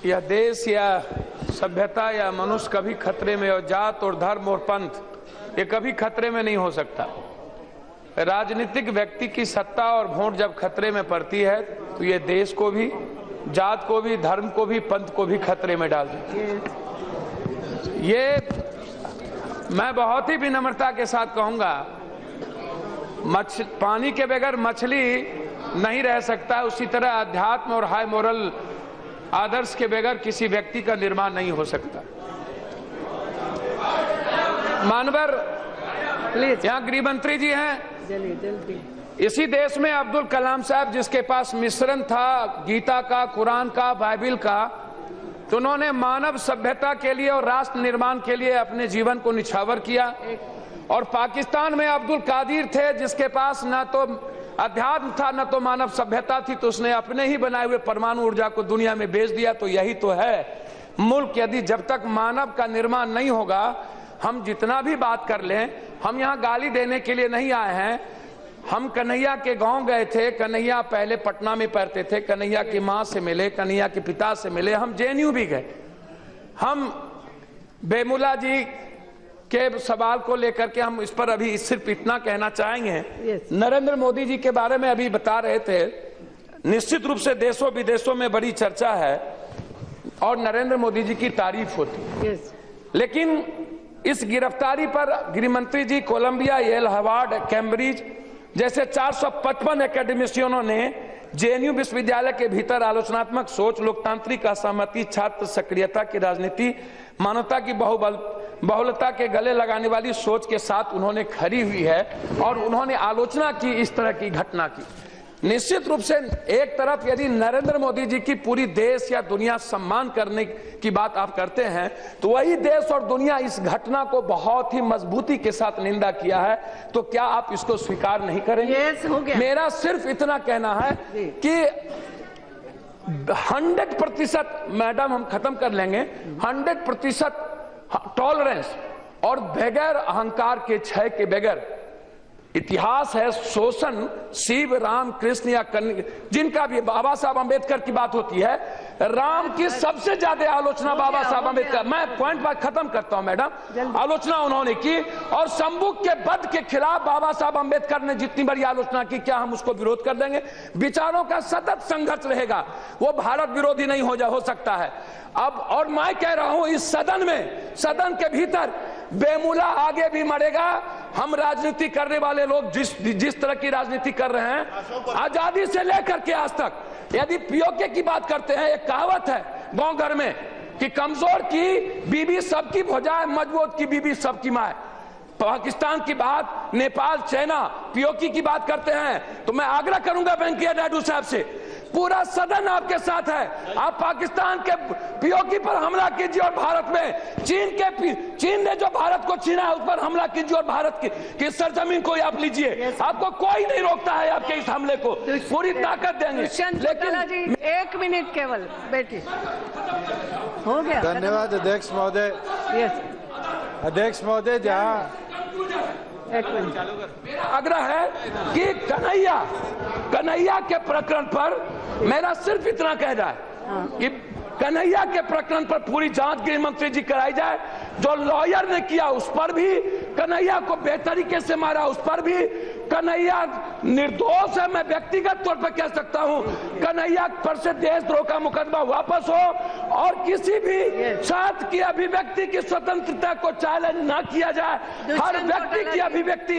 यह देश या सभ्यता या मनुष्य कभी खतरे में, और जात और धर्म और पंथ ये कभी खतरे में नहीं हो सकता। राजनीतिक व्यक्ति की सत्ता और वोट जब खतरे में पड़ती है तो ये देश को भी, जात को भी, धर्म को भी, पंथ को भी खतरे में डाल देती है। ये मैं बहुत ही विनम्रता के साथ कहूंगा, पानी के बगैर मछली नहीं रह सकता, उसी तरह अध्यात्म और हाई मोरल आदर्श के बगैर किसी व्यक्ति का निर्माण नहीं हो सकता। मानवर यहाँ गृह मंत्री जी हैं। इसी देश में अब्दुल कलाम साहब, जिसके पास मिश्रण था गीता का, कुरान का, बाइबिल का, तो उन्होंने मानव सभ्यता के लिए और राष्ट्र निर्माण के लिए अपने जीवन को निछावर किया। और पाकिस्तान में अब्दुल कादिर थे, जिसके पास ना तो अध्यात्म था न तो मानव सभ्यता थी, तो उसने अपने ही बनाए हुए परमाणु ऊर्जा को दुनिया में बेच दिया। तो यही तो है मुल्क। यदि जब तक मानव का निर्माण नहीं होगा, हम जितना भी बात कर लें, हम यहाँ गाली देने के लिए नहीं आए हैं। हम कन्हैया के गांव गए थे। कन्हैया पहले पटना में पढ़ते थे। कन्हैया की माँ से मिले, कन्हैया के पिता से मिले। हम जेएनयू भी गए। हम बेमुला जी के सवाल को लेकर के हम इस पर अभी सिर्फ इतना कहना चाहेंगे। नरेंद्र मोदी जी के बारे में अभी बता रहे थे, निश्चित रूप से देशों विदेशों में बड़ी चर्चा है और नरेंद्र मोदी जी की तारीफ होती है। लेकिन इस गिरफ्तारी पर गृह मंत्री जी कोलंबिया, येल, हार्वर्ड, कैम्ब्रिज जैसे 455 एकेडमिशियनों ने जेएनयू विश्वविद्यालय के भीतर आलोचनात्मक सोच, लोकतांत्रिक असहमति, छात्र सक्रियता की राजनीति, मानवता की बहुलता के गले लगाने वाली सोच के साथ उन्होंने खड़ी हुई है और उन्होंने आलोचना की इस तरह की घटना की। निश्चित रूप से एक तरफ यदि नरेंद्र मोदी जी की पूरी देश या दुनिया सम्मान करने की बात आप करते हैं, तो वही देश और दुनिया इस घटना को बहुत ही मजबूती के साथ निंदा किया है। तो क्या आप इसको स्वीकार नहीं करेंगे? हो गया। मेरा सिर्फ इतना कहना है कि 100%, मैडम हम खत्म कर लेंगे, 100% टॉलरेंस और बगैर अहंकार के क्षय के बगैर इतिहास है। शोषण शिव, राम, कृष्ण या जिनका भी, बाबा साहब अंबेडकर की बात होती है, राम की सबसे ज्यादा आलोचना बाबा साहब अंबेडकर, मैं पॉइंट पर खत्म करता हूं मैडम, आलोचना उन्होंने की। और शंभुक के वध के खिलाफ बाबा साहब अंबेडकर ने जितनी बड़ी आलोचना की, क्या हम उसको विरोध कर देंगे? विचारों का सतत संघर्ष रहेगा, वो भारत विरोधी नहीं हो सकता है। अब और मैं कह रहा हूं, इस सदन में, सदन के भीतर बेमुला आगे भी मरेगा। हम राजनीति करने वाले लोग जिस तरह की राजनीति कर रहे हैं, आजादी से लेकर के आज तक, यदि पीओके की बात करते हैं, एक कहावत है गांव घर में कि कमजोर की बीबी सबकी भौजाई, मजबूत की बीबी सबकी माँ। पाकिस्तान की बात, नेपाल, चाइना, पीओके की बात करते हैं, तो मैं आग्रह करूंगा वेंकैया नायडू साहब से, पूरा सदन आपके साथ है। आप पाकिस्तान के पीओके पर हमला कीजिए और भारत में चीन ने जो भारत को छीना है उस पर हमला कीजिए और भारत की सरजमीन को आप लीजिए। आपको कोई नहीं रोकता है आपके इस हमले को, पूरी ताकत देंगे। लेकिन 1 मिनट केवल बैठिए, हो गया। धन्यवाद अध्यक्ष महोदय। अध्यक्ष महोदय, जहाँ मेरा आग्रह है कि कन्हैया के प्रकरण पर मेरा सिर्फ इतना कहना है कि कन्हैया के प्रकरण पर पूरी जांच गृह मंत्री जी कराई जाए। जो लॉयर ने किया उस पर भी, कन्हैया को बेतरीके से मारा उस पर भी, कन्हैया निर्दोष है, मैं व्यक्तिगत तौर पर कह सकता हूं। कन्हैया पर से देशद्रोह का मुकदमा वापस हो और किसी भी छात्र की अभिव्यक्ति की स्वतंत्रता को चैलेंज ना किया जाए। हर व्यक्ति की अभिव्यक्ति